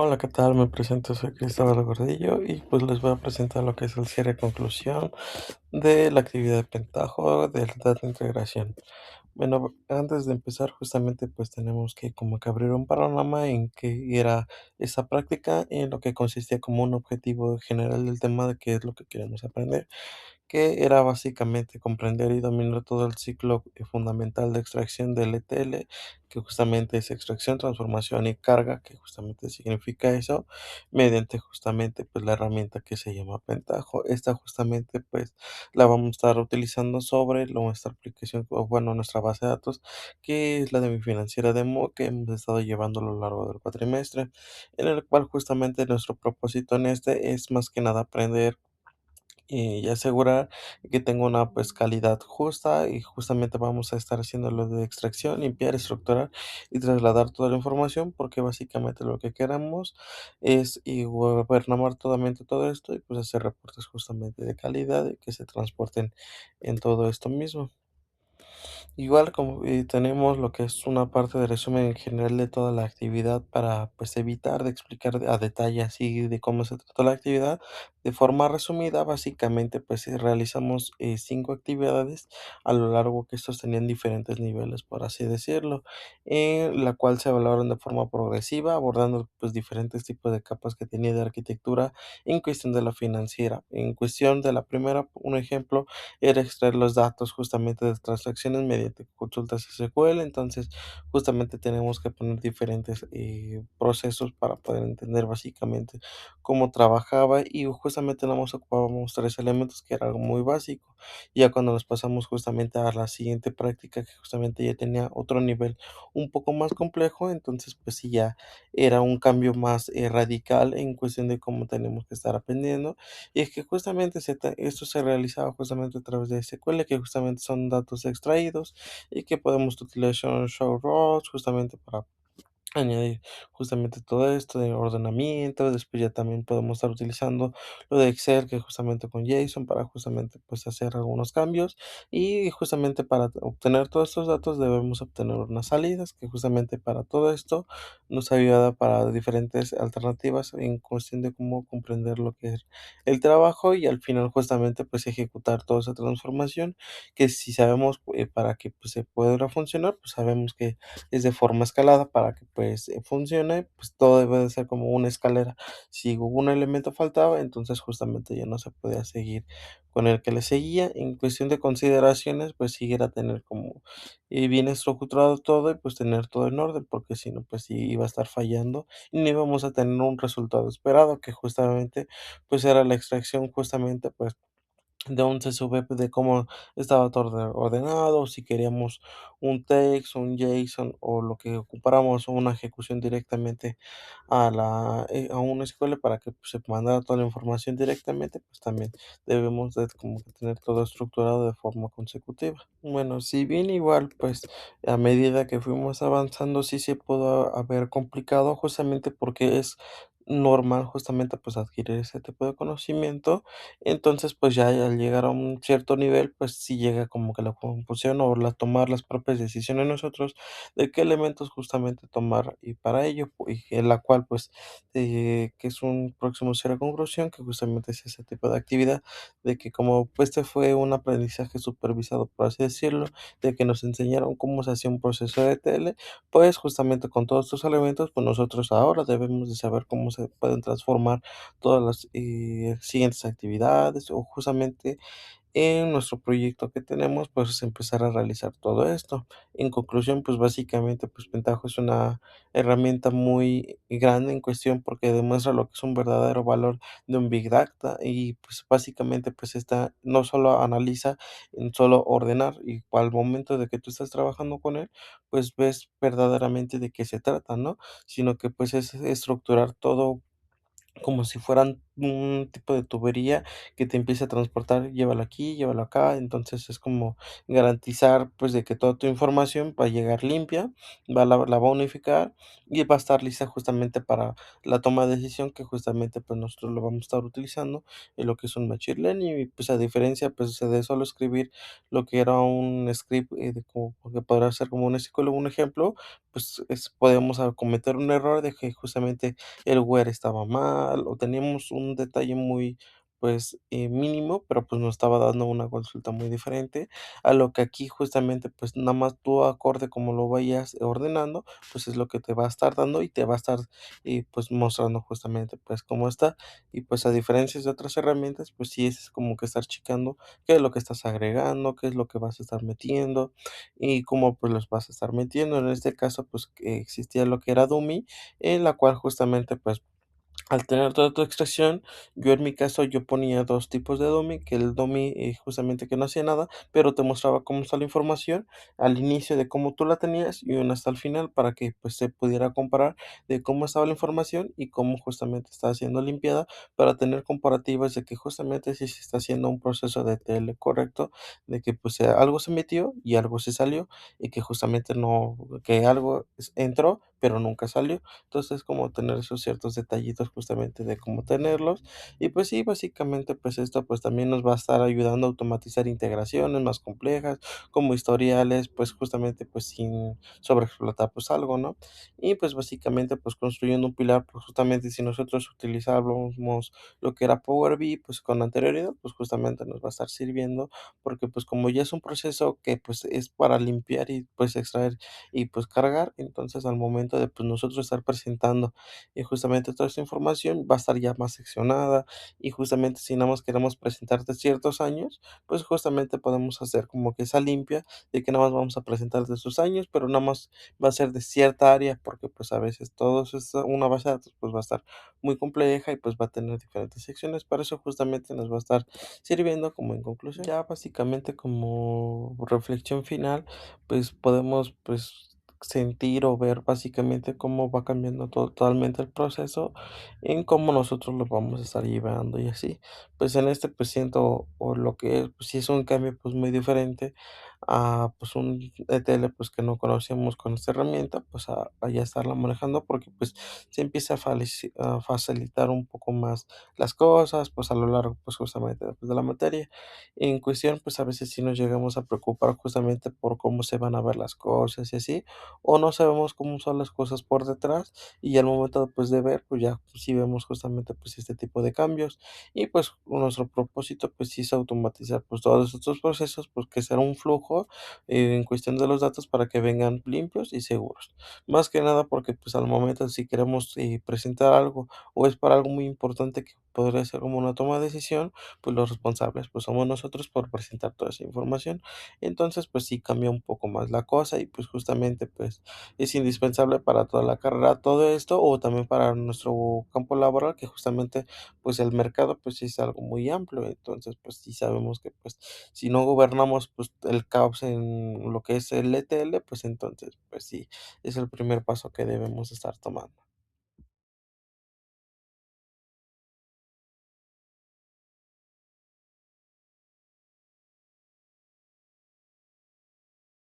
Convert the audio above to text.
Hola, ¿qué tal? Me presento, soy Cristóbal Gordillo y pues les voy a presentar lo que es el cierre y conclusión de la actividad de Pentaho de Data Integración. Bueno, antes de empezar, justamente pues tenemos que como que abrir un panorama en qué era esta práctica, en lo que consistía como un objetivo general del tema de qué es lo que queremos aprender, que era básicamente comprender y dominar todo el ciclo fundamental de extracción del ETL, que justamente es extracción, transformación y carga, que justamente significa eso, mediante justamente pues la herramienta que se llama Pentaho. Esta justamente pues la vamos a estar utilizando sobre nuestra aplicación, o bueno, nuestra base de datos, que es la de mi financiera demo que hemos estado llevando a lo largo del cuatrimestre, en el cual justamente nuestro propósito en este es más que nada aprender y asegurar que tenga una pues calidad justa, y justamente vamos a estar haciendo lo de extracción, limpiar, estructurar y trasladar toda la información, porque básicamente lo que queremos es y gobernar totalmente todo esto y pues hacer reportes justamente de calidad y que se transporten en todo esto mismo. Igual como tenemos lo que es una parte de resumen en general de toda la actividad para pues evitar de explicar a detalle así de cómo se trató la actividad. De forma resumida, básicamente pues realizamos 5 actividades a lo largo que estos tenían diferentes niveles, por así decirlo, en la cual se evaluaron de forma progresiva, abordando pues diferentes tipos de capas que tenía de arquitectura en cuestión de la financiera. En cuestión de la primera, un ejemplo era extraer los datos justamente de transacciones mediante consultas SQL. Entonces, justamente tenemos que poner diferentes procesos para poder entender básicamente cómo trabajaba, y justamente nos ocupábamos 3 elementos que era algo muy básico. Ya cuando nos pasamos justamente a la siguiente práctica, que justamente ya tenía otro nivel un poco más complejo, entonces pues sí ya era un cambio más radical en cuestión de cómo tenemos que estar aprendiendo, y es que justamente esto se realizaba justamente a través de SQL, que justamente son datos extraídos y que podemos utilizar un show rows justamente para añadir justamente todo esto de ordenamiento. Después ya también podemos estar utilizando lo de Excel, que justamente con JSON para justamente pues hacer algunos cambios, y justamente para obtener todos estos datos debemos obtener unas salidas, que justamente para todo esto nos ayuda para diferentes alternativas en cuestión de cómo comprender lo que es el trabajo, y al final justamente pues ejecutar toda esa transformación, que si sabemos para que pues se pueda funcionar, pues sabemos que es de forma escalada para que pues funcione, pues todo debe de ser como una escalera. Si un elemento faltaba, entonces justamente ya no se podía seguir con el que le seguía. En cuestión de consideraciones, pues siguiera tener como bien estructurado todo y pues tener todo en orden, porque si no, pues sí iba a estar fallando y no íbamos a tener un resultado esperado, que justamente pues era la extracción justamente pues de un CSV de cómo estaba todo ordenado, si queríamos un text, un JSON o lo que ocupáramos, o una ejecución directamente a una escuela para que pues, se mandara toda la información directamente, pues también debemos de como que tener todo estructurado de forma consecutiva. Bueno, si bien igual, pues a medida que fuimos avanzando, sí se pudo haber complicado justamente porque es normal justamente pues adquirir ese tipo de conocimiento. Entonces, pues ya al llegar a un cierto nivel, pues sí llega como que la confusión o tomar las propias decisiones nosotros de qué elementos justamente tomar, y para ello, y en la cual pues que es un próximo cierre de conclusión, que justamente es ese tipo de actividad, de que como pues este fue un aprendizaje supervisado, por así decirlo, de que nos enseñaron cómo se hacía un proceso de TL, pues justamente con todos estos elementos, pues nosotros ahora debemos de saber cómo se pueden transformar todas las siguientes actividades, o justamente en nuestro proyecto que tenemos, pues es empezar a realizar todo esto. En conclusión, pues básicamente, pues Pentaho es una herramienta muy grande en cuestión, porque demuestra lo que es un verdadero valor de un Big Data, y pues básicamente pues esta no solo analiza en solo ordenar, y al momento de que tú estás trabajando con él, pues ves verdaderamente de qué se trata, ¿no? Sino que pues es estructurar todo como si fueran un tipo de tubería que te empiece a transportar, llévalo aquí, llévalo acá. Entonces es como garantizar, pues, de que toda tu información va a llegar limpia, la va a unificar y va a estar lista justamente para la toma de decisión que justamente, pues, nosotros lo vamos a estar utilizando en lo que es un machine learning. Y, pues, a diferencia, pues, de solo escribir lo que era un script, de como que podrá ser como un SQL, un ejemplo, pues, podemos cometer un error de que justamente el where estaba mal o teníamos un detalle muy, pues, mínimo, pero pues nos estaba dando una consulta muy diferente a lo que aquí justamente, pues, nada más tú acorde como lo vayas ordenando, pues es lo que te va a estar dando y te va a estar, pues, mostrando justamente, pues, cómo está. Y pues a diferencia de otras herramientas, pues sí es como que estar checando qué es lo que estás agregando, qué es lo que vas a estar metiendo y cómo pues los vas a estar metiendo. En este caso, pues que existía lo que era Dummy, en la cual justamente pues al tener toda tu extracción, yo en mi caso, yo ponía 2 tipos de dummy, que el dummy, justamente que no hacía nada, pero te mostraba cómo está la información al inicio de cómo tú la tenías y una hasta el final para que, pues, se pudiera comparar de cómo estaba la información y cómo justamente estaba siendo limpiada para tener comparativas de que justamente si se está haciendo un proceso de TL correcto, de que, pues, algo se metió y algo se salió y que justamente no que algo entró, pero nunca salió. Entonces, como tener esos ciertos detallitos justamente de cómo tenerlos. Y pues sí, básicamente, pues esto pues también nos va a estar ayudando a automatizar integraciones más complejas, como historiales, pues justamente pues sin sobreexplotar pues algo, ¿no? Y pues básicamente pues construyendo un pilar, pues justamente si nosotros utilizábamos lo que era Power BI pues con anterioridad, pues justamente nos va a estar sirviendo porque pues como ya es un proceso que pues es para limpiar y pues extraer y pues cargar. Entonces, al momento de pues nosotros estar presentando justamente toda esta información, va a estar ya más seccionada y justamente si nada más queremos presentar de ciertos años, pues justamente podemos hacer como que esa limpia de que nada más vamos a presentar de esos años, pero nada más va a ser de cierta área porque pues a veces todos es una base de datos pues va a estar muy compleja y pues va a tener diferentes secciones. Para eso justamente nos va a estar sirviendo como en conclusión. Ya básicamente como reflexión final, pues podemos pues sentir o ver básicamente cómo va cambiando totalmente el proceso en cómo nosotros lo vamos a estar llevando y así. Pues en este pues siento o lo que es, pues sí es un cambio pues muy diferente a pues un ETL pues que no conocíamos con esta herramienta pues a ya estarla manejando porque pues se empieza a facilitar un poco más las cosas pues a lo largo pues justamente después de la materia. En cuestión, pues a veces sí nos llegamos a preocupar justamente por cómo se van a ver las cosas y así, o no sabemos cómo son las cosas por detrás y al momento pues de ver, pues ya pues, sí vemos justamente pues este tipo de cambios y pues nuestro propósito pues sí es automatizar pues todos estos procesos, pues que será un flujo en cuestión de los datos para que vengan limpios y seguros. Más que nada porque pues al momento si queremos presentar algo o es para algo muy importante que podría ser como una toma de decisión, pues los responsables pues somos nosotros por presentar toda esa información. Entonces pues sí cambia un poco más la cosa y pues justamente pues es indispensable para toda la carrera todo esto o también para nuestro campo laboral que justamente pues el mercado pues sí es algo muy amplio. Entonces pues sí sabemos que pues si no gobernamos pues el caos en lo que es el ETL pues entonces pues sí es el primer paso que debemos estar tomando.